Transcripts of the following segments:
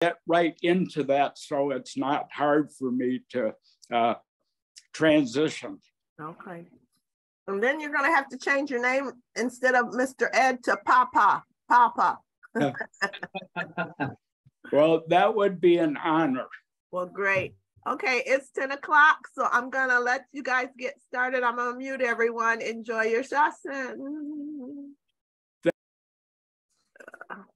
get right into that, so it's not hard for me to transition. Okay. And then you're going to have to change your name instead of Mr. Ed to Papa. Papa. Well, that would be an honor. Well, great. Okay, it's 10 o'clock, so I'm going to let you guys get started. I'm going to mute everyone. Enjoy your session.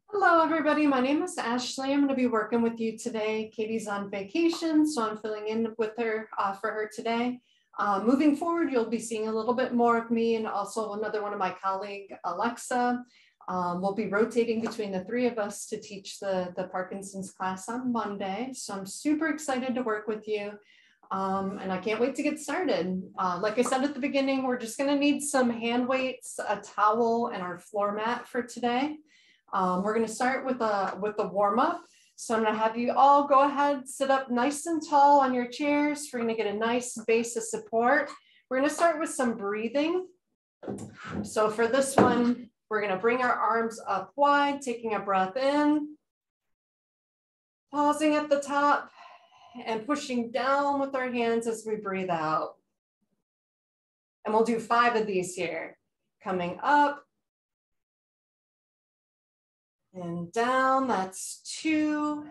Hello, everybody. My name is Ashley. I'm going to be working with you today. Katie's on vacation, so I'm filling in with her for her today. Moving forward, you'll be seeing a little bit more of me and also another one of my colleague, Alexa. We'll be rotating between the three of us to teach the Parkinson's class on Monday. So I'm super excited to work with you. And I can't wait to get started. Like I said at the beginning, we're just going to need some hand weights, a towel, and our floor mat for today. We're going to start with the warm up. So I'm going to have you all go ahead, sit up nice and tall on your chairs. We're going to get a nice base of support. We're going to start with some breathing. So for this one, we're going to bring our arms up wide, taking a breath in, pausing at the top, and pushing down with our hands as we breathe out. And we'll do 5 of these here. Coming up and down, that's 2.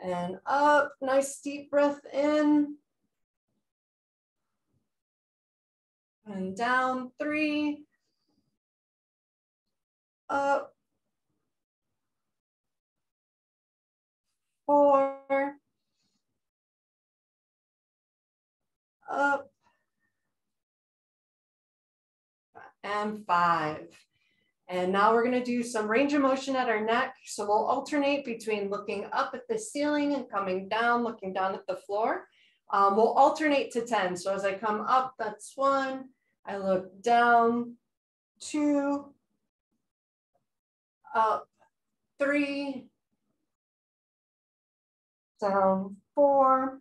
And up, nice deep breath in. And down, 3. Up. 4. Up. And 5. And now we're going to do some range of motion at our neck. So we'll alternate between looking up at the ceiling and coming down, looking down at the floor. We'll alternate to 10. So as I come up, that's 1. I look down, 2, up, 3, down, 4,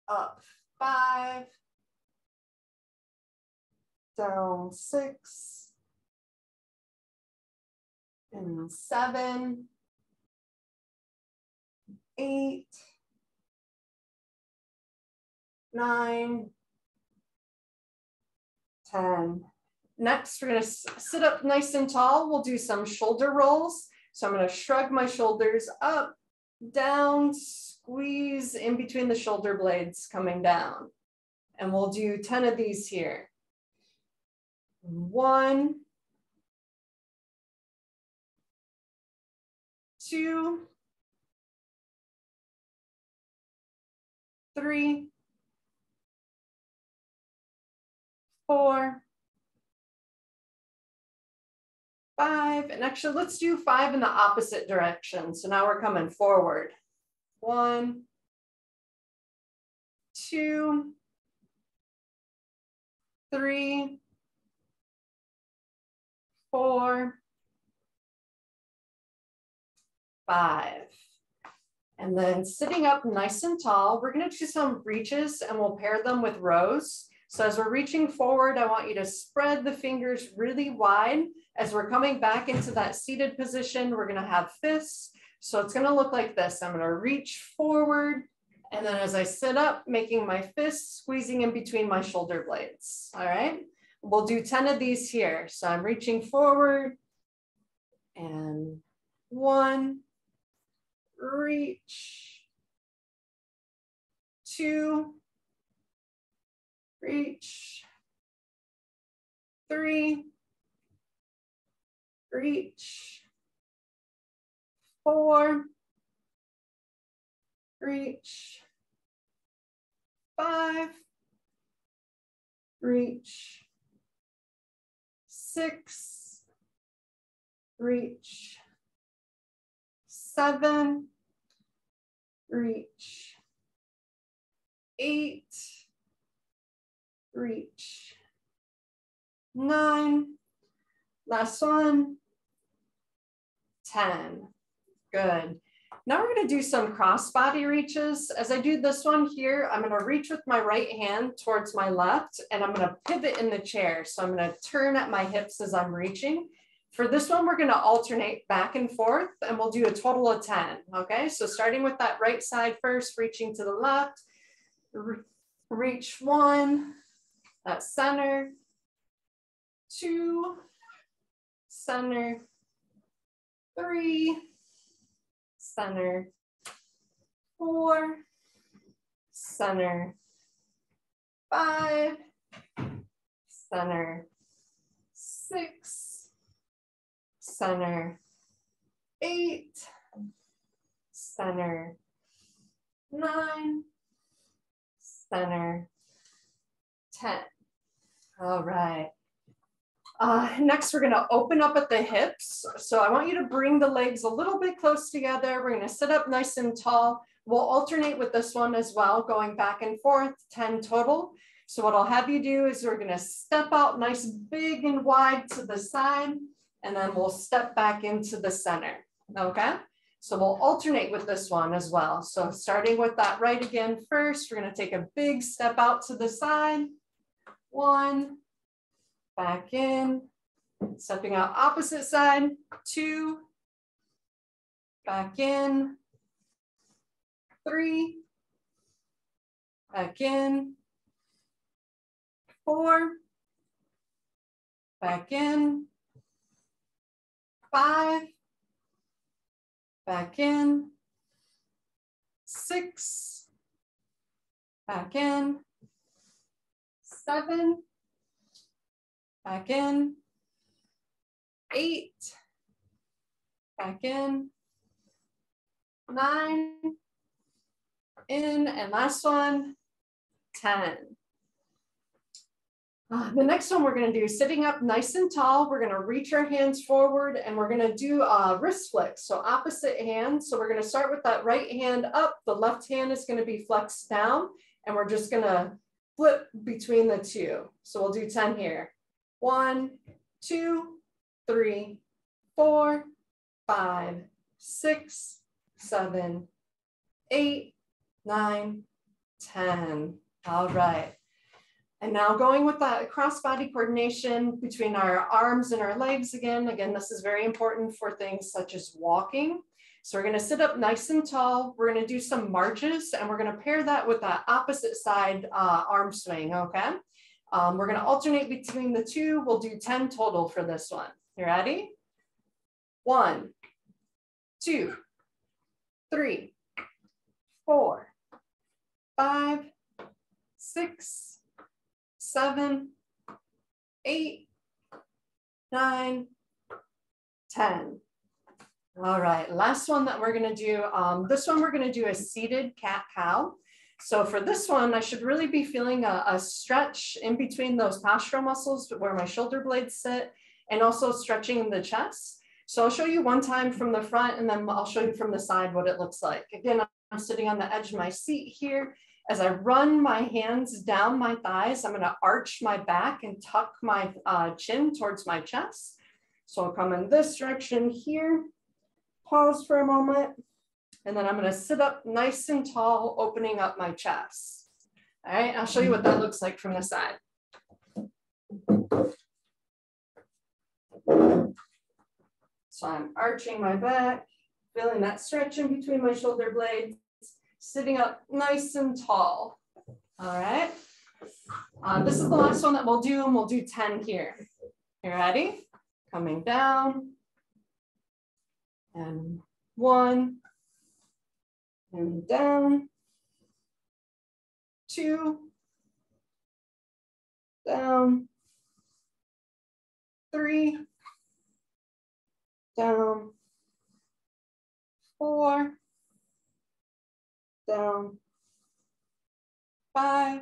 up, 5, down, 6, and 7, 8, 9, 10. Next, we're going to sit up nice and tall. We'll do some shoulder rolls. So I'm going to shrug my shoulders up, down, squeeze in between the shoulder blades coming down. And we'll do 10 of these here. 1, 2, 3, 4, 5, and actually let's do 5 in the opposite direction. So now we're coming forward. 1, 2, 3, 4, 5. And then sitting up nice and tall, we're going to do some reaches and we'll pair them with rows. So as we're reaching forward, I want you to spread the fingers really wide. As we're coming back into that seated position, we're going to have fists. So it's going to look like this. I'm going to reach forward. And then as I sit up, making my fists, squeezing in between my shoulder blades. All right. We'll do 10 of these here. So I'm reaching forward and 1, reach, 2, reach, 3, reach, 4, reach, 5, reach, 6, reach, 7, reach, 8, reach, 9, last one, 10. Good. Now we're going to do some cross-body reaches. As I do this one here, I'm going to reach with my right hand towards my left, and I'm going to pivot in the chair. So I'm going to turn at my hips as I'm reaching. For this one, we're gonna alternate back and forth and we'll do a total of 10, okay? So starting with that right side first, reaching to the left, reach 1, that's center, 2, center, 3, center, 4, center, 5, center, 6, center, 8, center, 9, center, 10. All right. Next, we're going to open up at the hips. So I want you to bring the legs a little bit close together. We're going to sit up nice and tall. We'll alternate with this one as well, going back and forth, 10 total. So what I'll have you do is we're going to step out nice, big and wide to the side, and then we'll step back into the center. Okay. So we'll alternate with this one as well. So starting with that right again first, we're going to take a big step out to the side. 1, back in, stepping out opposite side, 2, back in, 3, back in, 4, back in, 5, back in, 6, back in, 7, back in, 8, back in, 9, in, and last one, 10. The next one we're going to do sitting up nice and tall. We're going to reach our hands forward and we're going to do a wrist flex. So opposite hand. So we're going to start with that right hand up. The left hand is going to be flexed down and we're just going to flip between the two. So we'll do 10 here. 1, 2, 3, 4, 5, 6, 7, 8, 9, 10. All right. And now going with that cross body coordination between our arms and our legs again. Again, this is very important for things such as walking. So we're going to sit up nice and tall. We're going to do some marches and we're going to pair that with that opposite side arm swing, okay? We're going to alternate between the two. We'll do 10 total for this one. You ready? 1, 2, 3, 4, 5, 6, 7, 8, 9, 10. All right, last one that we're going to do, this one we're going to do a seated cat-cow. So for this one, I should really be feeling a stretch in between those postural muscles where my shoulder blades sit and also stretching the chest. So I'll show you one time from the front and then I'll show you from the side what it looks like. Again, I'm sitting on the edge of my seat here. As I run my hands down my thighs, I'm going to arch my back and tuck my chin towards my chest. So I'll come in this direction here, pause for a moment, and then I'm going to sit up nice and tall, opening up my chest. All right, I'll show you what that looks like from the side. So I'm arching my back, feeling that stretch in between my shoulder blades. Sitting up nice and tall. All right. This is the last one that we'll do, and we'll do 10 here. You ready? Coming down. And 1. And down. 2. Down. 3. Down. 4. Down, 5,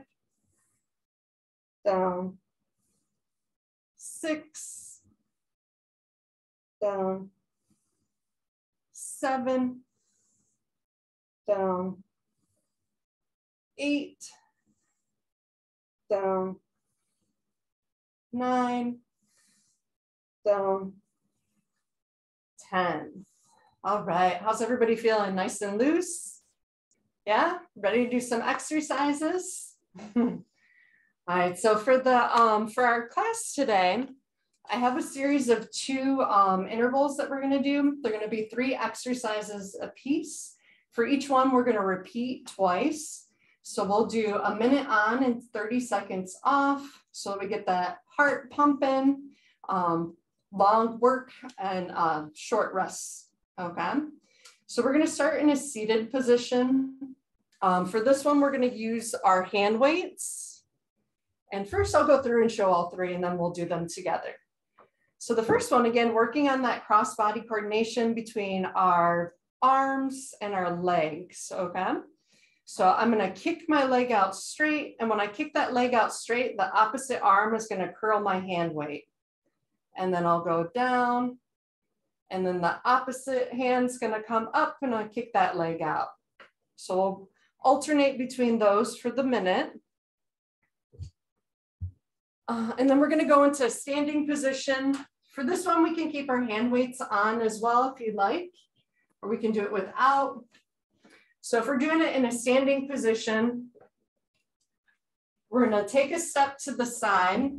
down, 6, down, 7, down, 8, down, 9, down, 10. All right, how's everybody feeling? Nice and loose? Yeah, ready to do some exercises? All right, so for our class today, I have a series of 2 intervals that we're gonna do. They're gonna be 3 exercises a piece. For each one, we're gonna repeat twice. So we'll do a minute on and 30 seconds off. So we get that heart pumping, long work and short rests, okay? So we're gonna start in a seated position. For this one, we're gonna use our hand weights. And first I'll go through and show all 3 and then we'll do them together. So the first one, again, working on that cross body coordination between our arms and our legs, okay? So I'm gonna kick my leg out straight. And when I kick that leg out straight, the opposite arm is gonna curl my hand weight. And then I'll go down. And then the opposite hand's gonna come up and I'll kick that leg out. So we'll alternate between those for the minute. And then we're gonna go into a standing position. For this one, we can keep our hand weights on as well if you'd like, or we can do it without. So if we're doing it in a standing position, we're gonna take a step to the side.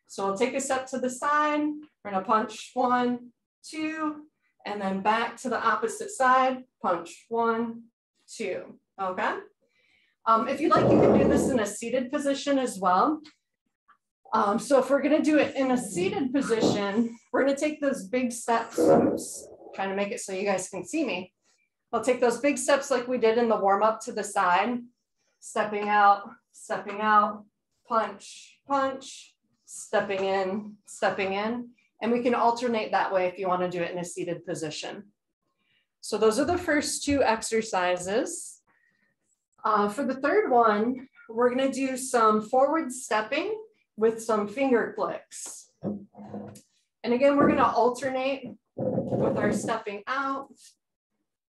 So we'll take a step to the side, we're gonna punch 1, 2, and then back to the opposite side, punch 1, 2, okay? If you'd like, you can do this in a seated position as well. So if we're gonna do it in a seated position, we're gonna take those big steps, oops, trying to make it so you guys can see me. I'll take those big steps like we did in the warm up to the side, stepping out, punch, punch, stepping in, and we can alternate that way if you wanna do it in a seated position. So those are the first 2 exercises. For the third one, we're gonna do some forward stepping with some finger clicks. And again, we're gonna alternate with our stepping out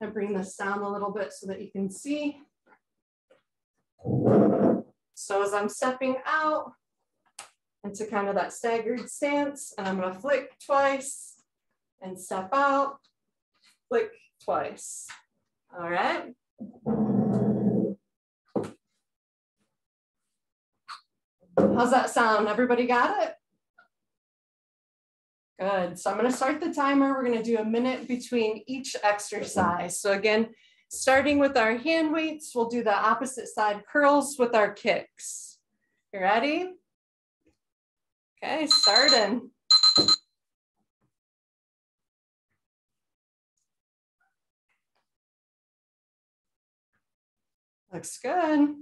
and bring this down a little bit so that you can see. So as I'm stepping out into kind of that staggered stance, and I'm gonna flick twice and step out, flick twice, all right? How's that sound? Everybody got it? Good. So I'm going to start the timer. We're going to do a minute between each exercise. So again, starting with our hand weights, we'll do the opposite side curls with our kicks. You ready? Okay, starting. Looks good.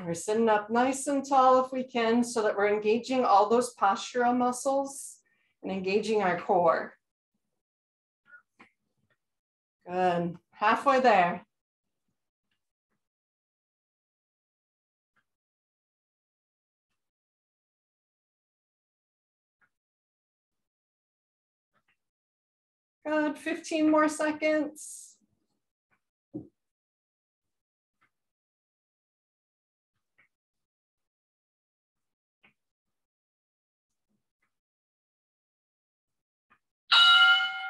We're sitting up nice and tall if we can so that we're engaging all those postural muscles and engaging our core. Good. Halfway there. Good. 15 more seconds.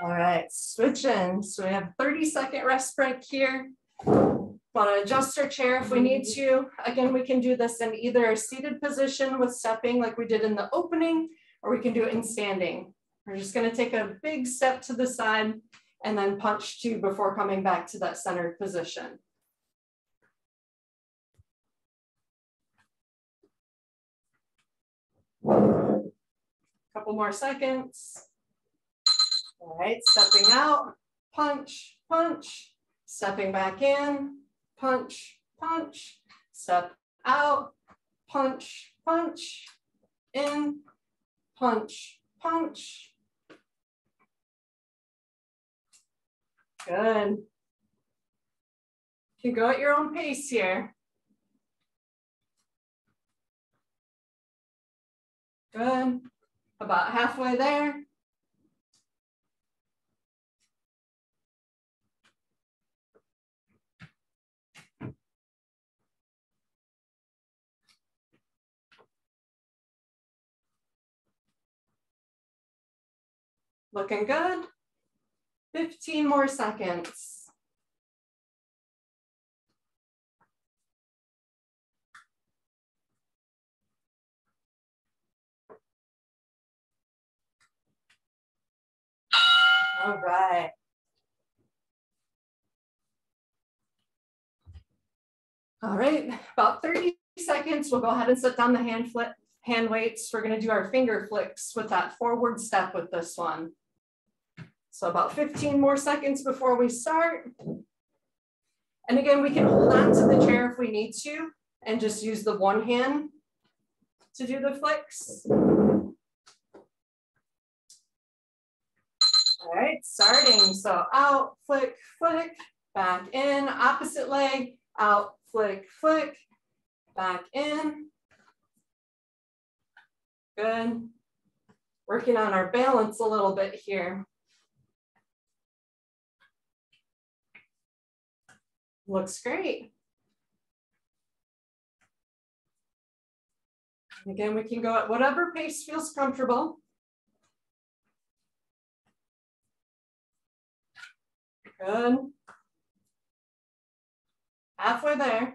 All right, switch in. So we have 30-second rest break here. Want to adjust our chair if we need to. Again, we can do this in either a seated position with stepping like we did in the opening, or we can do it in standing. We're just going to take a big step to the side and then punch 2 before coming back to that centered position. Couple more seconds. All right, stepping out, punch, punch, stepping back in, punch, punch, step out, punch, punch, in, punch, punch. Good. You can go at your own pace here. Good. About halfway there. Looking good. 15 more seconds. All right. All right, about 30 seconds. We'll go ahead and set down the hand weights. We're gonna do our finger flicks with that forward step with this one. So about 15 more seconds before we start. And again, we can hold on to the chair if we need to and just use the one hand to do the flicks. All right, starting. So out, flick, flick, back in, opposite leg, out, flick, flick, back in. Good. Working on our balance a little bit here. Looks great. And again, we can go at whatever pace feels comfortable. Good. Halfway there.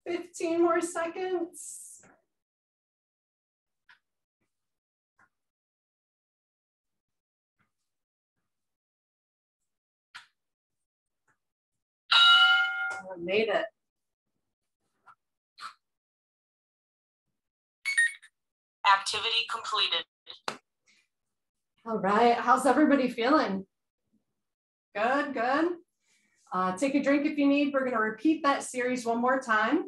Fifteen more seconds. I made it. Activity completed. All right, how's everybody feeling? Good, good. Take a drink if you need. We're gonna repeat that series one more time.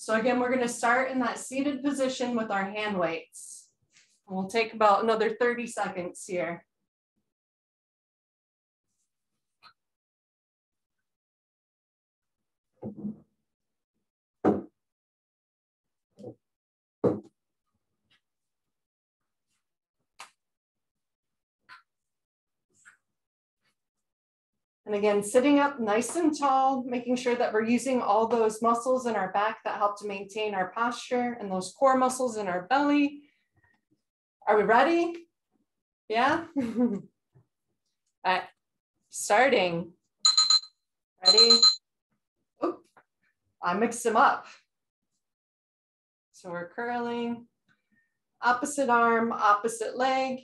So again, we're gonna start in that seated position with our hand weights. We'll take about another 30 seconds here. And again, sitting up nice and tall, making sure that we're using all those muscles in our back that help to maintain our posture and those core muscles in our belly. Are we ready? Yeah? All right, starting. Ready? Oop, I mixed them up. So we're curling, opposite arm, opposite leg.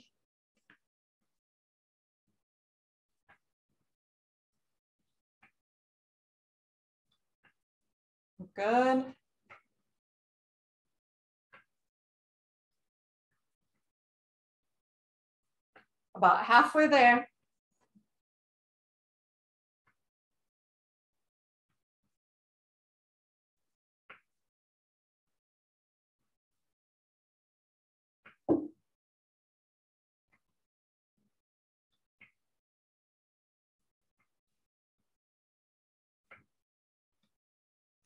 Good. About halfway there.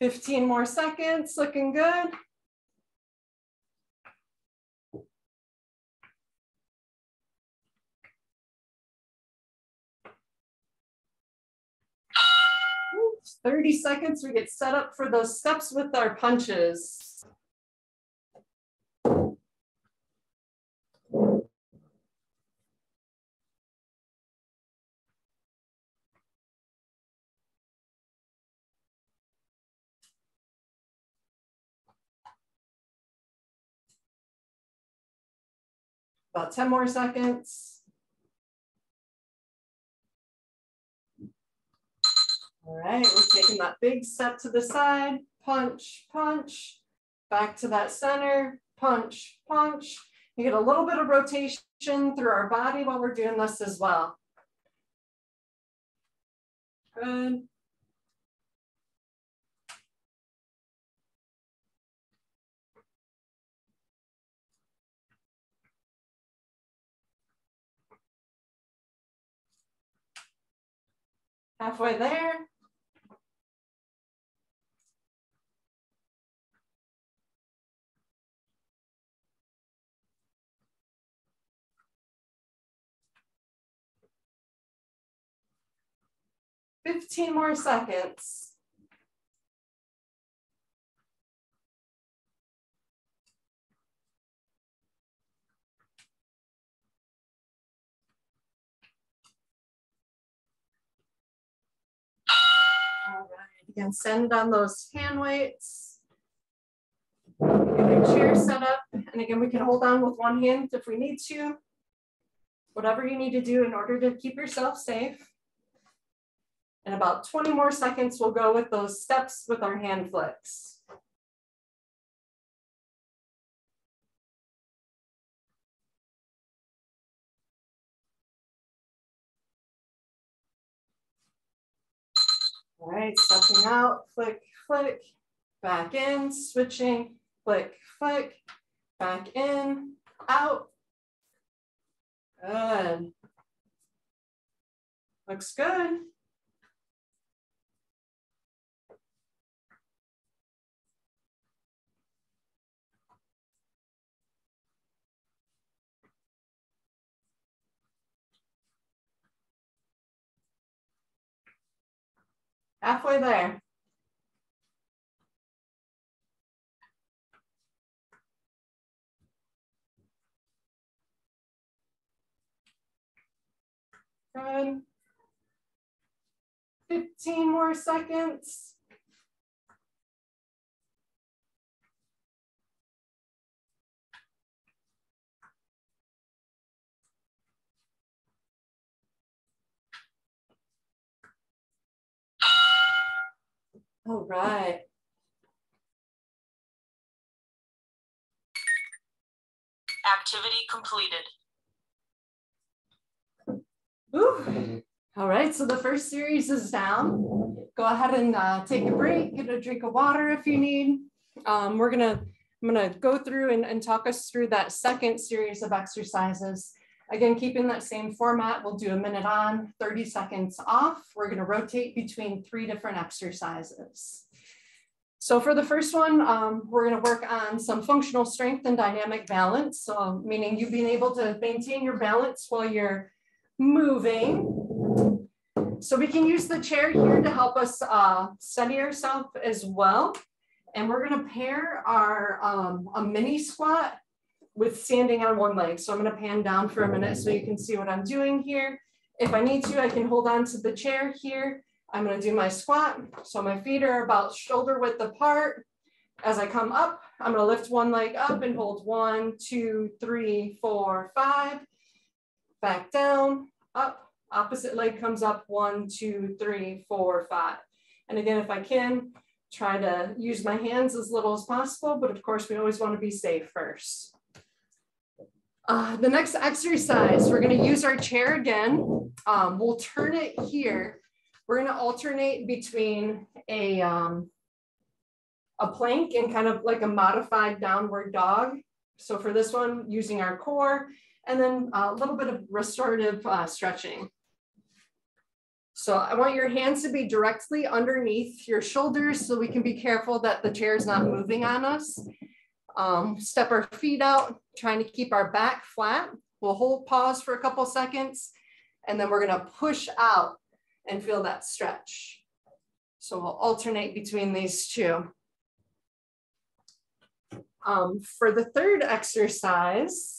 Fifteen more seconds, looking good. Oops, 30 seconds, we get set up for those steps with our punches. About 10 more seconds. All right, we're taking that big step to the side, punch, punch, back to that center, punch, punch. You get a little bit of rotation through our body while we're doing this as well. Good. Halfway there. 15 more seconds. All right, again, send on those hand weights. Get your chair set up. And again, we can hold on with one hand if we need to. Whatever you need to do in order to keep yourself safe. And about 20 more seconds, we'll go with those steps with our hand flicks. All right, stepping out, flick, flick, back in, switching, flick, flick, back in, out. Good. Looks good. Halfway there. Good. 15 more seconds. All right. Activity completed. Ooh. All right, so the first series is down. Go ahead and take a break, get a drink of water if you need. I'm gonna go through and talk us through that second series of exercises. Again, keeping that same format, we'll do a minute on, 30 seconds off. We're gonna rotate between 3 different exercises. So for the first one, we're gonna work on some functional strength and dynamic balance. So meaning you being able to maintain your balance while you're moving. So we can use the chair here to help us steady ourselves as well. And we're gonna pair our a mini squat with standing on one leg. So I'm gonna pan down for a minute so you can see what I'm doing here. If I need to, I can hold on to the chair here. I'm gonna do my squat. So my feet are about shoulder width apart. As I come up, I'm gonna lift one leg up and hold 1, 2, 3, 4, 5. Back down, up, opposite leg comes up, 1, 2, 3, 4, 5. And again, if I can, try to use my hands as little as possible, but of course we always want to be safe first. The next exercise, we're going to use our chair again. We'll turn it here. We're going to alternate between a plank and kind of like a modified downward dog. So for this one, using our core, and then a little bit of restorative stretching. So I want your hands to be directly underneath your shoulders so we can be careful that the chair is not moving on us. Step our feet out, trying to keep our back flat. We'll hold pause for a couple seconds, and then we're gonna push out and feel that stretch. So we'll alternate between these two. For the third exercise,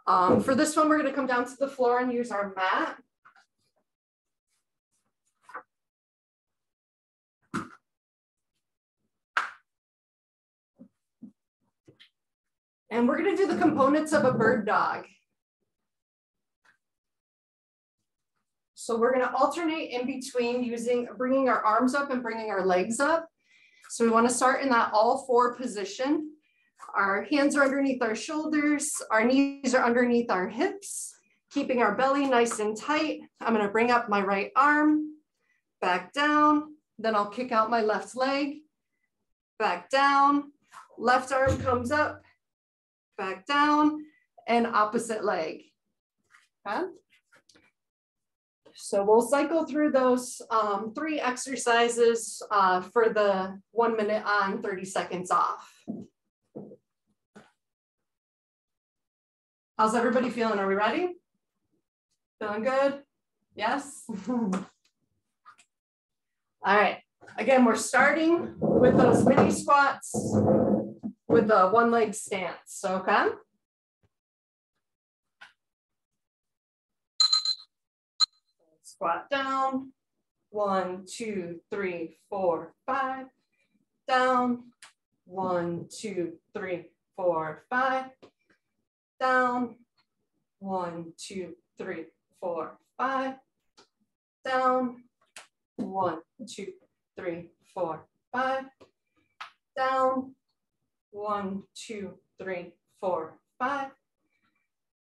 for this one, we're going to come down to the floor and use our mat. And we're going to do the components of a bird dog. So we're going to alternate in between bringing our arms up and bringing our legs up. So we want to start in that all 4 position. Our hands are underneath our shoulders. Our knees are underneath our hips, keeping our belly nice and tight. I'm going to bring up my right arm, back down. Then I'll kick out my left leg, back down. Left arm comes up, back down, and opposite leg. Okay? So we'll cycle through those 3 exercises for the 1 minute on, 30 seconds off. How's everybody feeling? Are we ready? Feeling good? Yes? All right, again, we're starting with those mini squats with the one leg stance, okay? Squat down, 1, 2, 3, 4, 5, down, 1, 2, 3, 4, 5, down, 1, 2, 3, 4, 5, down, 1, 2, 3, 4, 5, down, 1, 2, 3, 4, 5,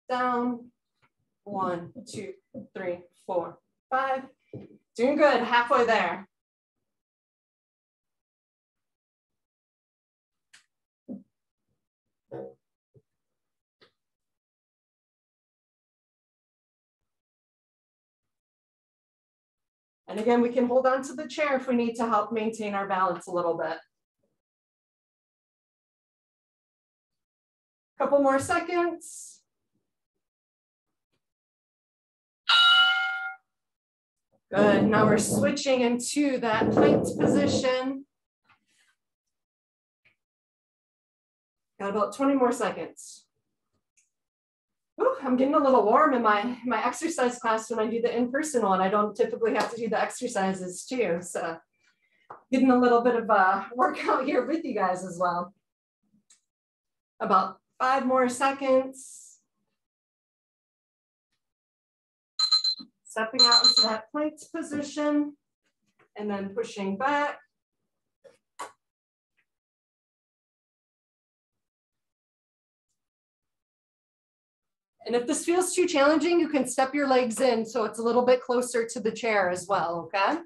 down, 1, 2, 3, 4, 5. Doing good, halfway there. And again, we can hold on to the chair if we need to help maintain our balance a little bit. Couple more seconds. Good, now we're switching into that plank position. Got about 20 more seconds. Ooh, I'm getting a little warm in my exercise class when I do the in-person one. I don't typically have to do the exercises too. So getting a little bit of a workout here with you guys as well. About 5 more seconds. Stepping out into that plank position and then pushing back. And if this feels too challenging, you can step your legs in so it's a little bit closer to the chair as well, okay?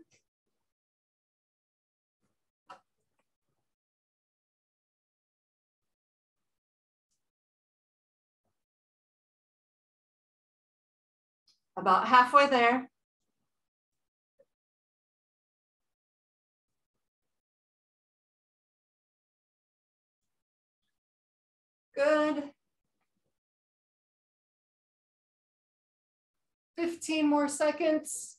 About halfway there. Good. 15 more seconds.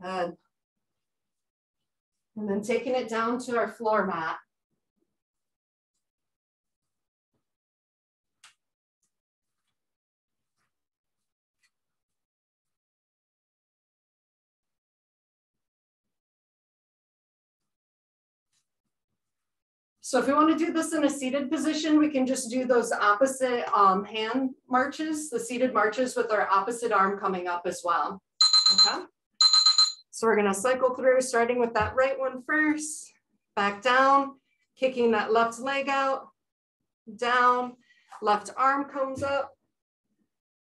Good. And then taking it down to our floor mat. So if we want to do this in a seated position, we can just do those opposite hand marches, the seated marches with our opposite arm coming up as well. Okay. So we're going to cycle through, starting with that right one first, back down, kicking that left leg out, down, left arm comes up,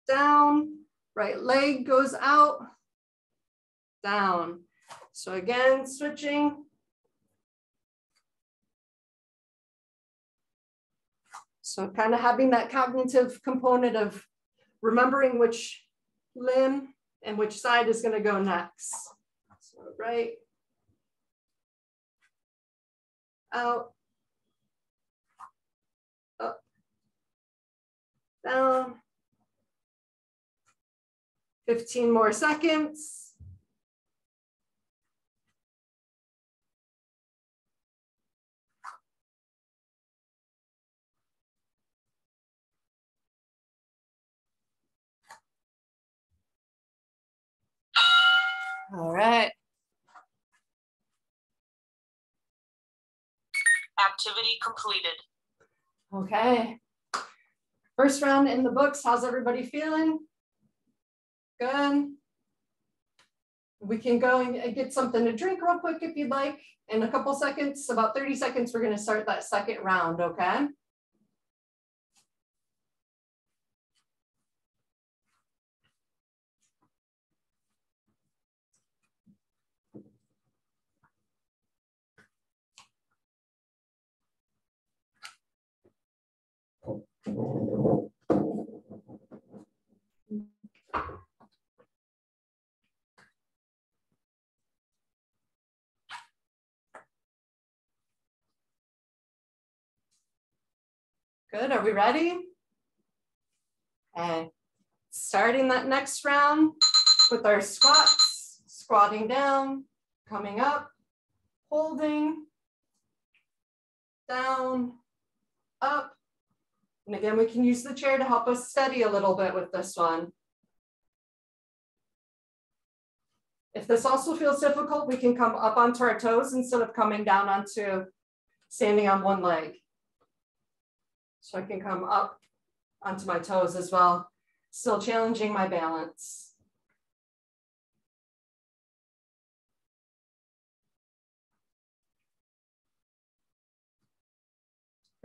down, right leg goes out, down. So again, switching. So kind of having that cognitive component of remembering which limb and which side is going to go next. So right, out, up, down. 15 more seconds. All right. Activity completed. Okay. First round in the books. How's everybody feeling? Good. We can go and get something to drink real quick if you'd like. In a couple seconds, about 30 seconds, we're going to start that second round, okay? Good, are we ready? Okay, starting that next round with our squats, squatting down, coming up, holding, down, up. And again, we can use the chair to help us steady a little bit with this one. If this also feels difficult, we can come up onto our toes instead of coming down onto standing on one leg. So I can come up onto my toes as well, still challenging my balance.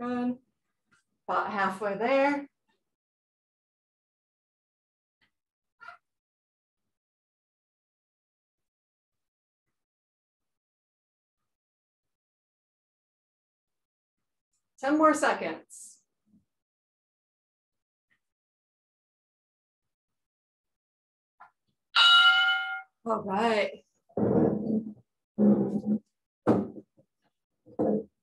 Good, about halfway there. Ten more seconds. All right.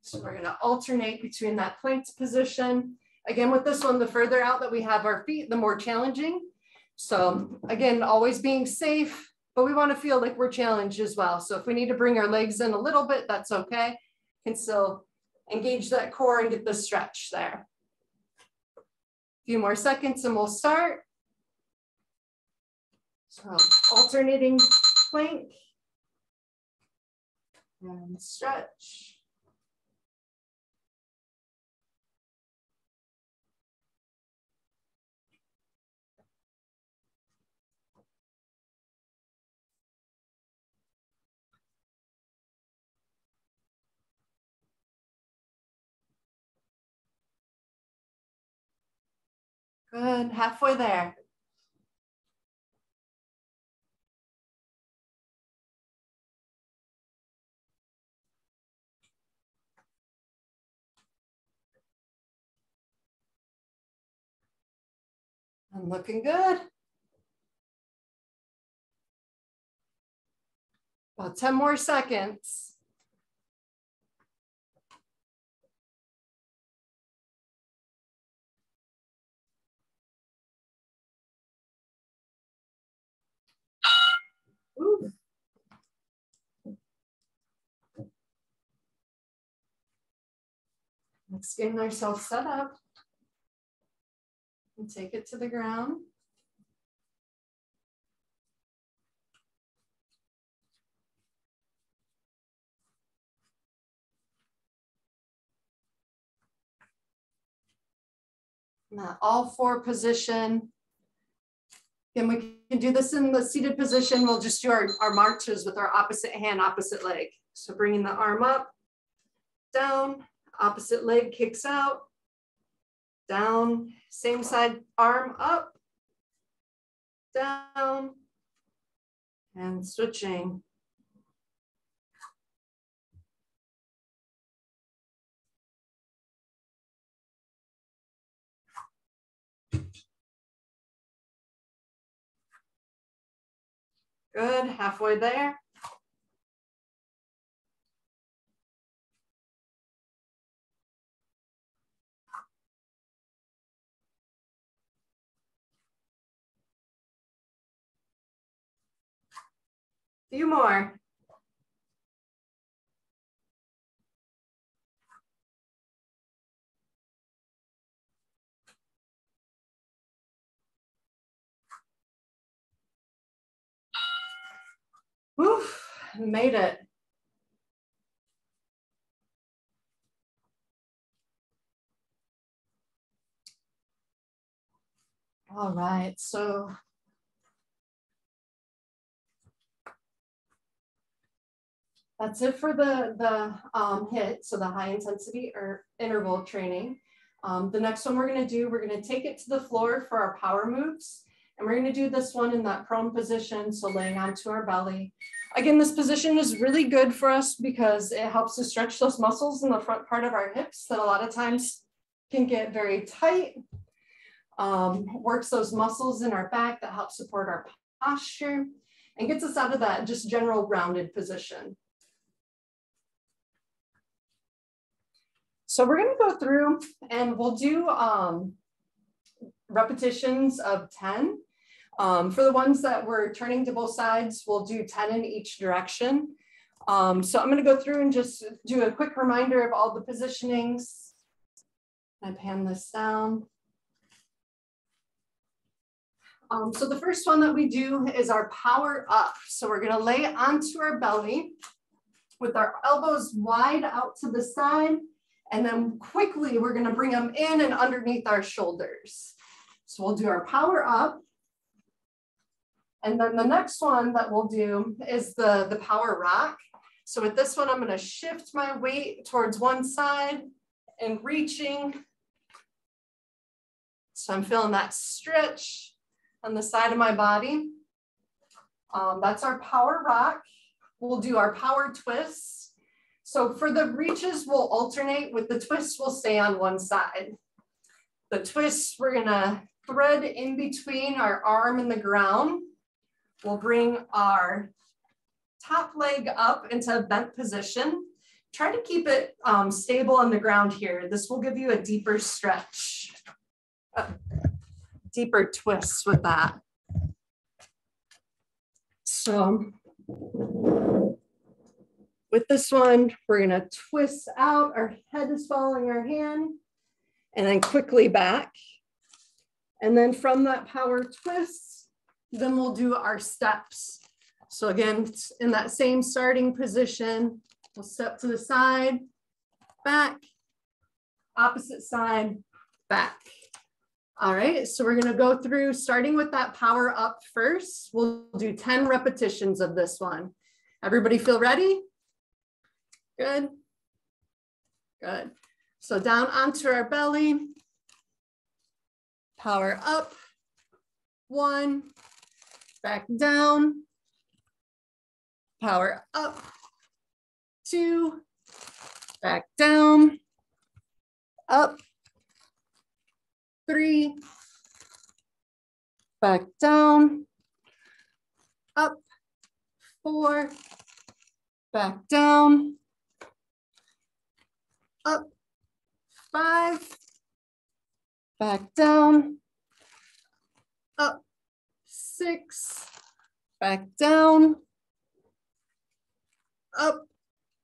So we're going to alternate between that plank position. Again, with this one, the further out that we have our feet, the more challenging. So again, always being safe, but we want to feel like we're challenged as well. So if we need to bring our legs in a little bit, that's okay. Can still engage that core and get the stretch there. A few more seconds and we'll start. So alternating plank and stretch. Good, halfway there. I'm looking good. About 10 more seconds. Ooh. Let's get ourselves set up and take it to the ground. And that all four position. And we can do this in the seated position. We'll just do our marches with our opposite hand, opposite leg. So bringing the arm up, down, opposite leg kicks out, down, same side arm up, down, and switching. Good, halfway there. Few more. Oof, made it. All right, so that's it for the HIIT, so the high intensity or interval training. The next one we're gonna do, we're gonna take it to the floor for our power moves. And we're gonna do this one in that prone position, so laying onto our belly. Again, this position is really good for us because it helps to stretch those muscles in the front part of our hips that a lot of times can get very tight. Works those muscles in our back that help support our posture and gets us out of that just general rounded position. So we're going to go through and we'll do repetitions of 10. For the ones that we're turning to both sides, we'll do 10 in each direction. So I'm going to go through and just do a quick reminder of all the positionings. I pan this down. So the first one that we do is our power up. So we're going to lay onto our belly with our elbows wide out to the side. And then quickly, we're going to bring them in and underneath our shoulders. So we'll do our power up. And then the next one that we'll do is the power rock. So with this one, I'm going to shift my weight towards one side and reaching. So I'm feeling that stretch on the side of my body. That's our power rock. We'll do our power twist. So for the reaches, we'll alternate. With the twists, we'll stay on one side. The twists, we're gonna thread in between our arm and the ground. We'll bring our top leg up into a bent position. Try to keep it stable on the ground here. This will give you a deeper stretch, deeper twists with that. So with this one, we're gonna twist out, our head is following our hand, and then quickly back. And then from that power twist, then we'll do our steps. So again, in that same starting position, we'll step to the side, back, opposite side, back. All right, so we're gonna go through starting with that power up first. We'll do 10 repetitions of this one. Everybody feel ready? Good, good. So down onto our belly, power up, 1, back down, power up, 2, back down, up, 3, back down, up, 4, back down, up, 5, back down, up, 6, back down, up,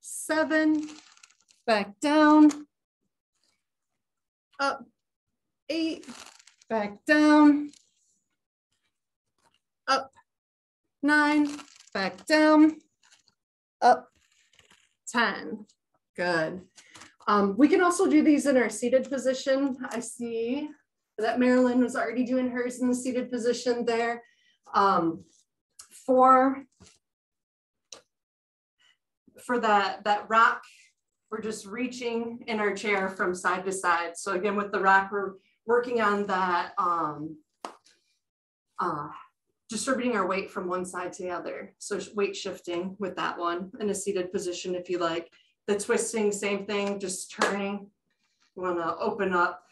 7, back down, up, 8, back down, up, 9, back down, up, 10. Good. We can also do these in our seated position. I see that Marilyn was already doing hers in the seated position there. For that rock, we're just reaching in our chair from side to side. So again, with the rock, we're working on that, distributing our weight from one side to the other. So weight shifting with that one in a seated position, if you like. The twisting, same thing, just turning. You wanna open up,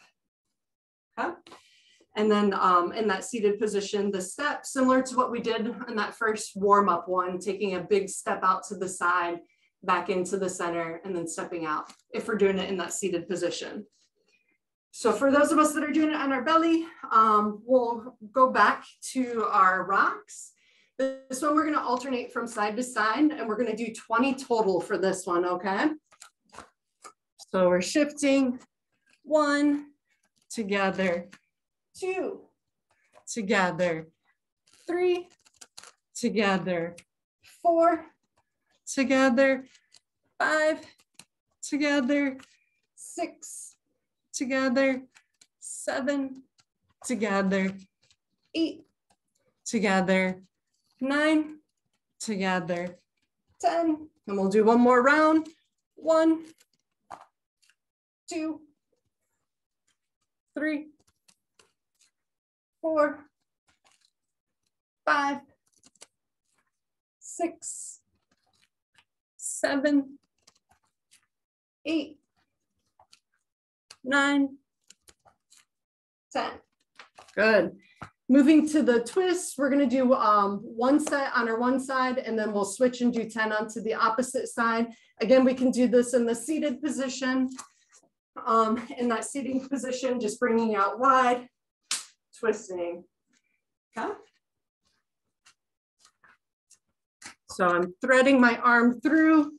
okay? And then in that seated position, the step, similar to what we did in that first warm-up one, taking a big step out to the side, back into the center, and then stepping out, if we're doing it in that seated position. So for those of us that are doing it on our belly, we'll go back to our rocks. This one, we're gonna alternate from side to side, and we're gonna do 20 total for this one, okay? So we're shifting, 1, together, 2, together, 3, together, 4, together, 5, together, 6, together, 7, together, 8, together, 9, together, 10, and we'll do one more round. 1, 2, 3, 4, 5, 6, 7, 8, 9, 10. Good. Moving to the twist, we're going to do one set on our one side, and then we'll switch and do 10 onto the opposite side. Again, we can do this in the seated position. in that seating position, just bringing out wide, twisting. Okay. So I'm threading my arm through,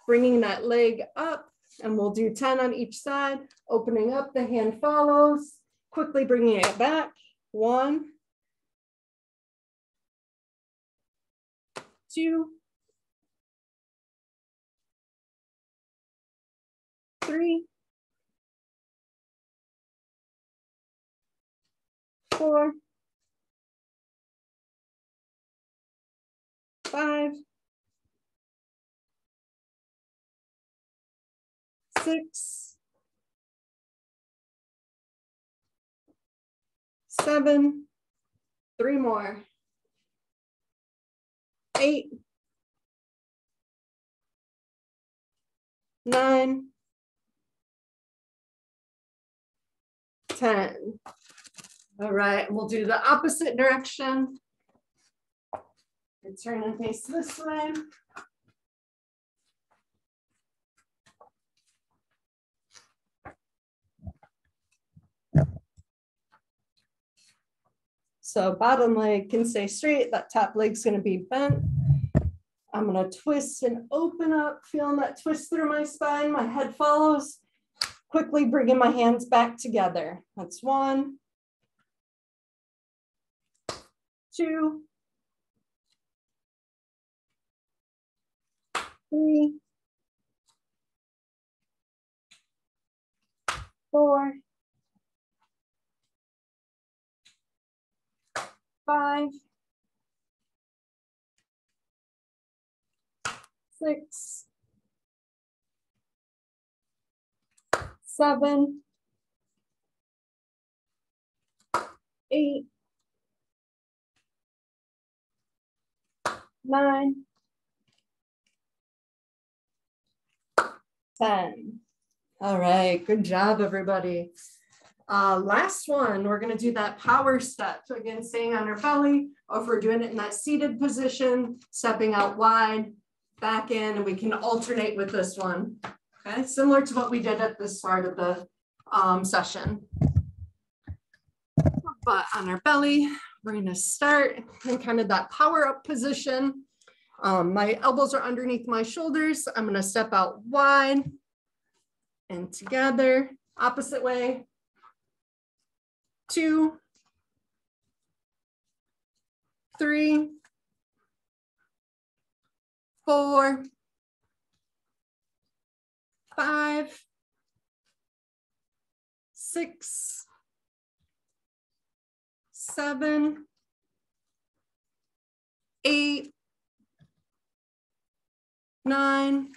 bringing that leg up, and we'll do 10 on each side, opening up, the hand follows, quickly bringing it back. 1, 2, 3, 4, 5, 6, 7, 3 more, 8, 9, 10. All right, we'll do the opposite direction. Turn and face this way. So bottom leg can stay straight, that top leg's gonna be bent. I'm gonna twist and open up, feeling that twist through my spine, my head follows. Quickly bringing my hands back together. That's 1, 2, 3, 4, 5, 6, 7, 8, 9, 10. All right, good job, everybody. Last one, we're gonna do that power step. So again, staying on our belly, or if we're doing it in that seated position, stepping out wide, back in, and we can alternate with this one. Okay, similar to what we did at the start of the session. But on our belly, we're gonna start in kind of that power up position. My elbows are underneath my shoulders. I'm gonna step out wide and together, opposite way. 2, 3, 4, 5, 6, 7, 8, 9,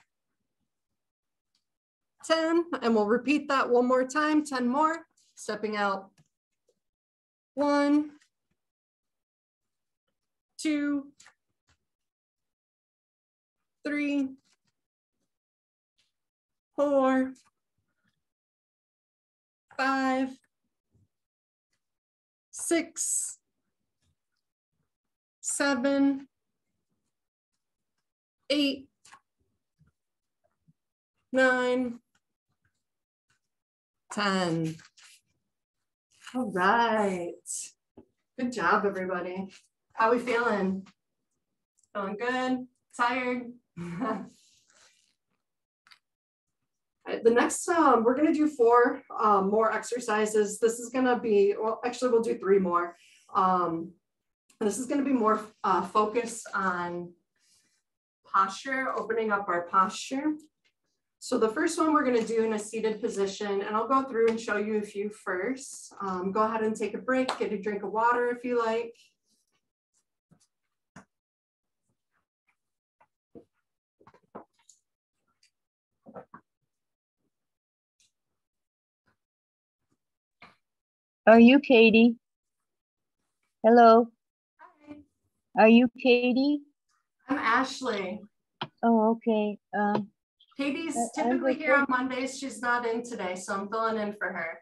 10, and we'll repeat that one more time, 10 more, stepping out. 1, 2, 3, 4, 5, 6, 7, 8, 9, 10. All right. Good job, everybody. How are we feeling? Feeling good? Tired? All right, the next, we're going to do 4 more exercises. This is going to be, well, actually, we'll do 3 more. This is going to be more focused on posture, opening up our posture. So the first one we're going to do in a seated position, and I'll go through and show you a few first. Go ahead and take a break, get a drink of water if you like. Are you Katie? Hello. Hi. Are you Katie? I'm Ashley. Oh, okay. Katie's typically here on Mondays. She's not in today, so I'm filling in for her.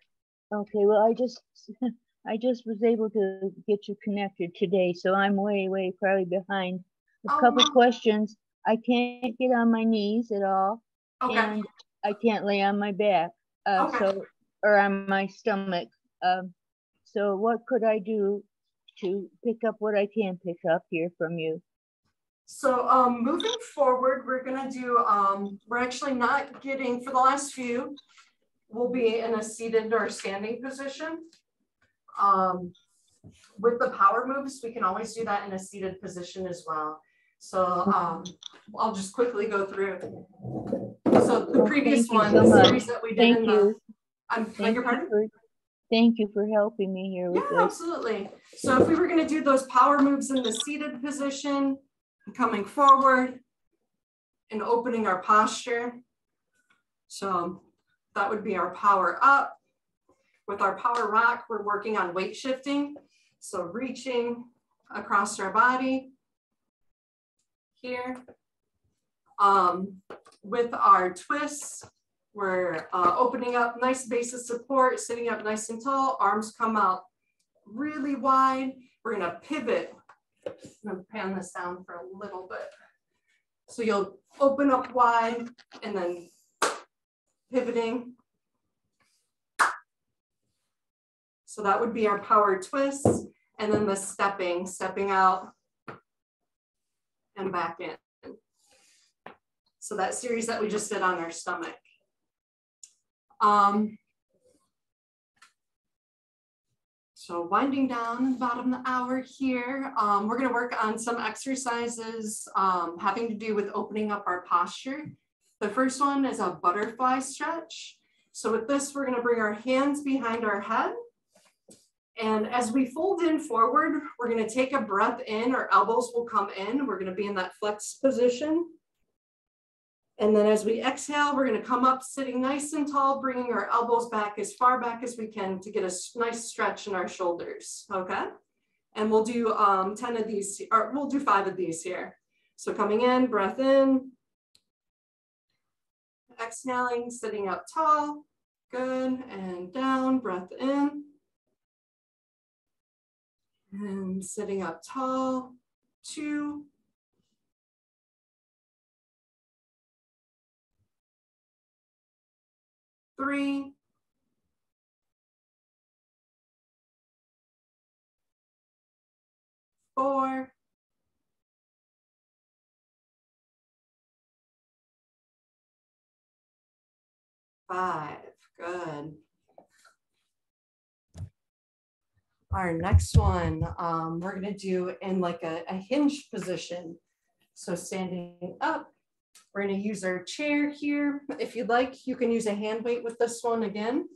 Okay, well, I just was able to get you connected today, so I'm way probably behind. A couple questions. I can't get on my knees at all, Okay. and I can't lay on my back. So, or on my stomach. So what could I do to pick up what I can pick up here from you? So moving forward, we're gonna do, we're actually not getting, for the last few, we'll be in a seated or standing position. With the power moves, we can always do that in a seated position as well. So I'll just quickly go through. So the previous one, the series that we did in the, Thank you for helping me here with this. Absolutely. So if we were going to do those power moves in the seated position, coming forward and opening our posture. So that would be our power up. With our power rock, we're working on weight shifting. So reaching across our body here. With our twists, we're opening up, nice base of support, sitting up nice and tall, arms come out really wide. We're gonna pivot. I'm gonna pan this down for a little bit. So you'll open up wide and then pivoting. So that would be our power twists. And then the stepping out and back in. So that series that we just did on our stomach. So winding down bottom of the hour here, we're going to work on some exercises having to do with opening up our posture. The first one is a butterfly stretch. So with this, we're going to bring our hands behind our head. And as we fold in forward, we're going to take a breath in, our elbows will come in. We're going to be in that flex position. And then as we exhale, we're going to come up sitting nice and tall, bringing our elbows back as far back as we can to get a nice stretch in our shoulders, okay? And we'll do 10 of these, or we'll do 5 of these here. So coming in, breath in. Exhaling, sitting up tall, good, and down, breath in. And sitting up tall, 2. 3. 4. 5, good. Our next one, we're gonna do in like a hinge position. So standing up, we're gonna use our chair here. If you'd like, you can use a hand weight with this one again.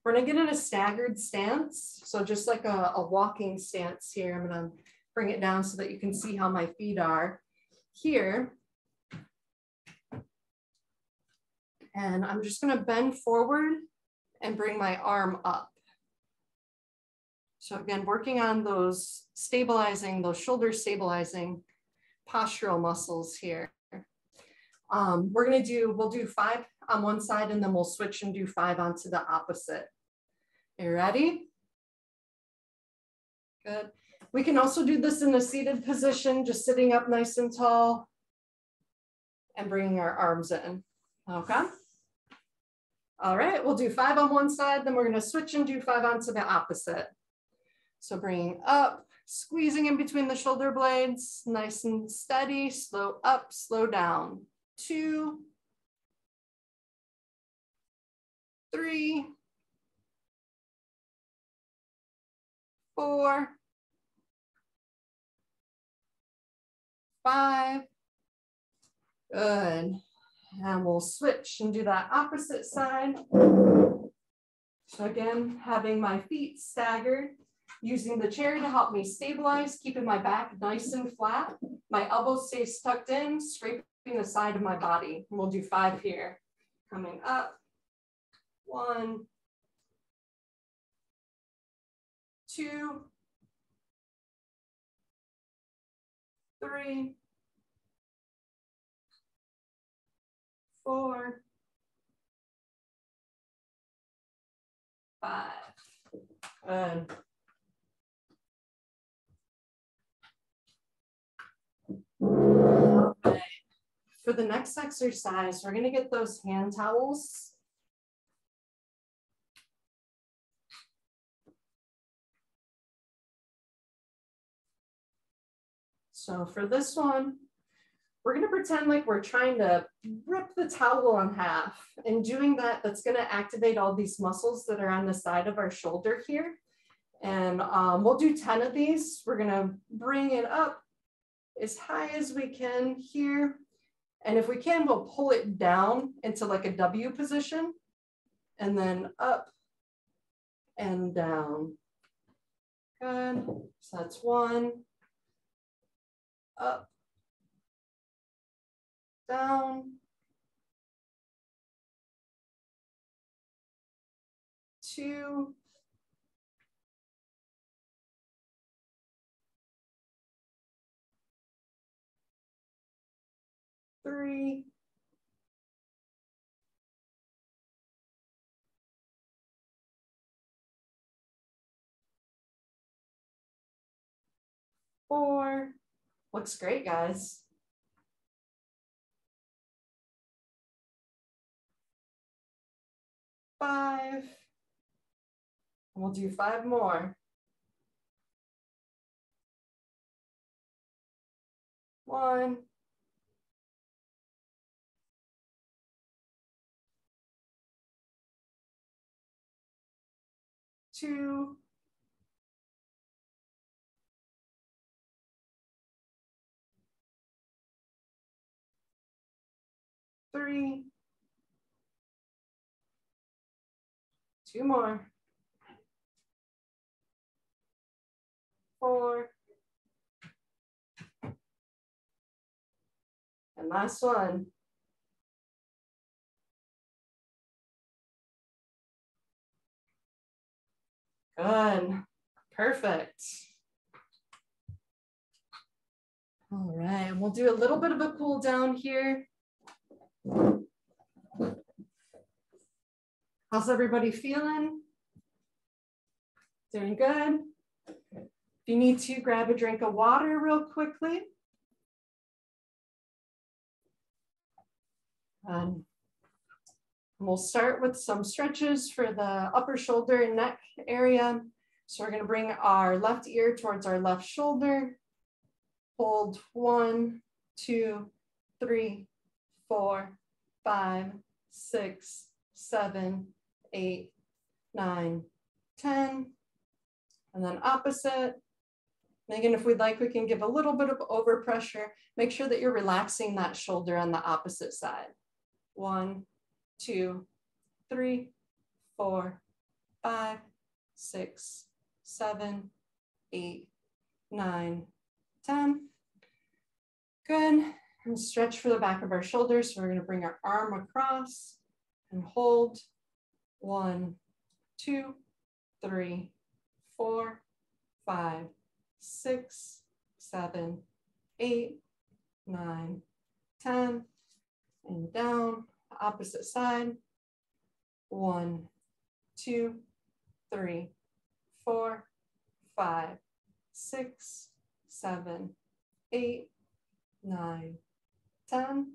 We're gonna get in a staggered stance. So just like a walking stance here. I'm gonna bring it down so that you can see how my feet are here. And I'm just gonna bend forward and bring my arm up. So again, working on those stabilizing, those shoulder stabilizing postural muscles here. We'll do 5 on one side and then we'll switch and do 5 onto the opposite. You ready? Good. We can also do this in a seated position, just sitting up nice and tall and bringing our arms in, okay? All right, we'll do 5 on one side, then we're gonna switch and do 5 onto the opposite. So bringing up, squeezing in between the shoulder blades, nice and steady, slow up, slow down. 2, 3, 4, 5, good. And we'll switch and do that opposite side. So again, having my feet staggered, using the chair to help me stabilize, keeping my back nice and flat. My elbows stay tucked in, scraping the side of my body. And we'll do 5 here. Coming up, 1, 2, 3, 4, 5. Good. Okay. For the next exercise, we're going to get those hand towels So for this one, we're gonna pretend like we're trying to rip the towel in half. And doing that, that's gonna activate all these muscles that are on the side of our shoulder here. And we'll do 10 of these. We're gonna bring it up as high as we can here. And if we can, we'll pull it down into like a W position and then up and down. Good, so that's 1, up, down, 2, 3, 4. Looks great, guys. 5. And we'll do 5 more. 1. 2. 3. 2 more. 4. And last one. Good. Perfect. All right, and we'll do a little bit of a cool down here. How's everybody feeling? Doing good? If you need to, grab a drink of water real quickly. We'll start with some stretches for the upper shoulder and neck area. So we're going to bring our left ear towards our left shoulder. Hold 1, 2, 3, 4, 5, 6, 7, 8, 9, 10. And then opposite. Megan, if we'd like, we can give a little bit of overpressure. Make sure that you're relaxing that shoulder on the opposite side. 1, 2, 3, 4, 5, 6, 7, 8, 9, 10. Good. And stretch for the back of our shoulders. So we're going to bring our arm across and hold. 1, 2, 3, 4, 5, 6, 7, 8, 9, 10. And down, opposite side. 1, 2, 3, 4, 5, 6, 7, 8, 9, 10.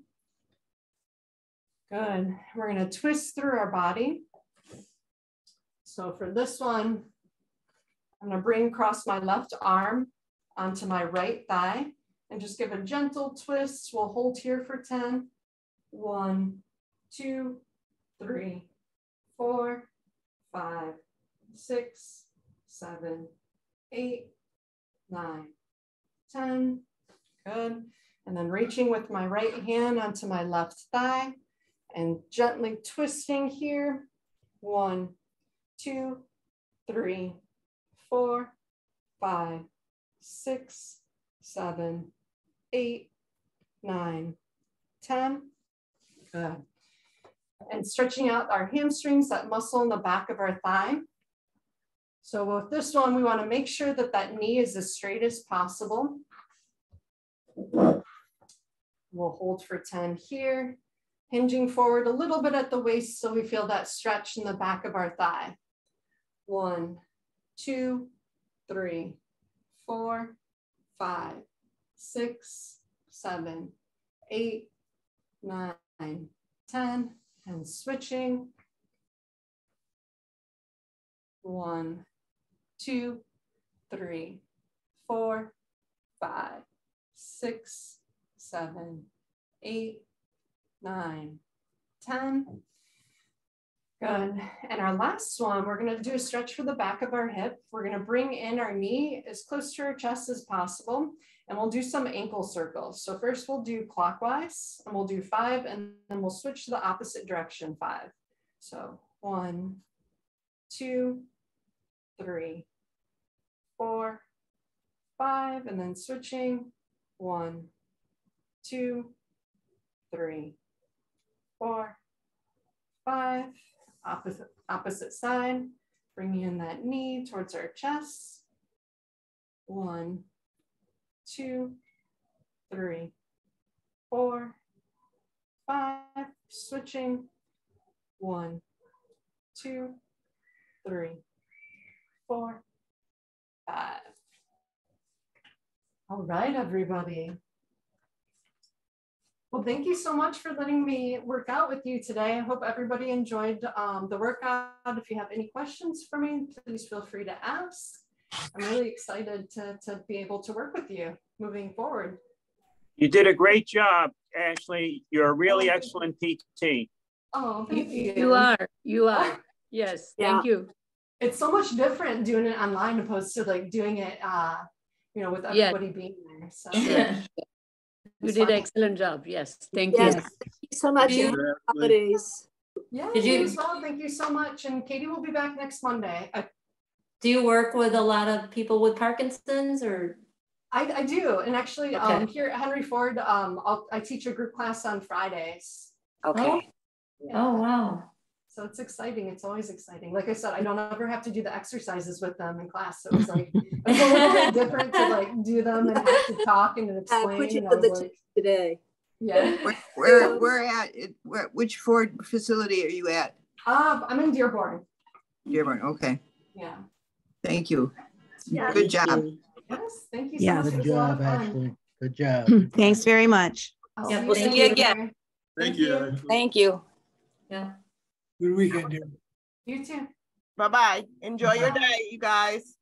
Good. We're going to twist through our body. So for this one, I'm going to bring across my left arm onto my right thigh and just give a gentle twist. We'll hold here for 10. 1, 2, 3, 4, 5, 6, 7, 8, 9, 10. Good. And then reaching with my right hand onto my left thigh and gently twisting here. 1, 2, 3, 4, 5, 6, 7, 8, 9, 10. Good. And stretching out our hamstrings, that muscle in the back of our thigh. So with this one, we want to make sure that that knee is as straight as possible. We'll hold for 10 here, hinging forward a little bit at the waist so we feel that stretch in the back of our thigh. 1, 2, 3, 4, 5, 6, 7, 8, 9, 10, and switching. 1, 2, 3, 4, 5, 6, 7, 8, 9, 10. Good. And our last one, we're going to do a stretch for the back of our hip. We're going to bring in our knee as close to our chest as possible. And we'll do some ankle circles. So first we'll do clockwise and we'll do 5 and then we'll switch to the opposite direction 5. So 1, 2, 3, 4, 5, and then switching 1, 2, 3, 4, 5. Opposite side, bringing in that knee towards our chest. 1, 2, 3, 4, 5. Switching. 1, 2, 3, 4, 5. All right, everybody. Well, thank you so much for letting me work out with you today. I hope everybody enjoyed the workout. If you have any questions for me, please feel free to ask. I'm really excited to be able to work with you moving forward. You did a great job, Ashley. You're a really excellent PT. Oh, thank you. You are. Yes, thank you. It's so much different doing it online opposed to like doing it, with everybody being there. So. You did an excellent job. Yes, thank you. Thank you so much. Happy holidays. Yeah, you as well. Thank you so much. And Katie will be back next Monday. Do you work with a lot of people with Parkinson's or? I do. And actually here at Henry Ford, I teach a group class on Fridays. Okay. Yeah. Oh, wow. So it's exciting. It's always exciting. Like I said, I don't ever have to do the exercises with them in class. So it was like, it's a little different to like do them and have to talk and explain. Put you to the test today. Yeah. Where at? Which Ford facility are you at? I'm in Dearborn. Dearborn. Okay. Yeah. Thank you. Yeah. Good job. Yes. Thank you so much. Good job, Ashley. Good job. Thanks very much. We'll see you again. Thank you. Thank you. Yeah. Good weekend, dear. You too. Bye-bye. Enjoy your day, you guys.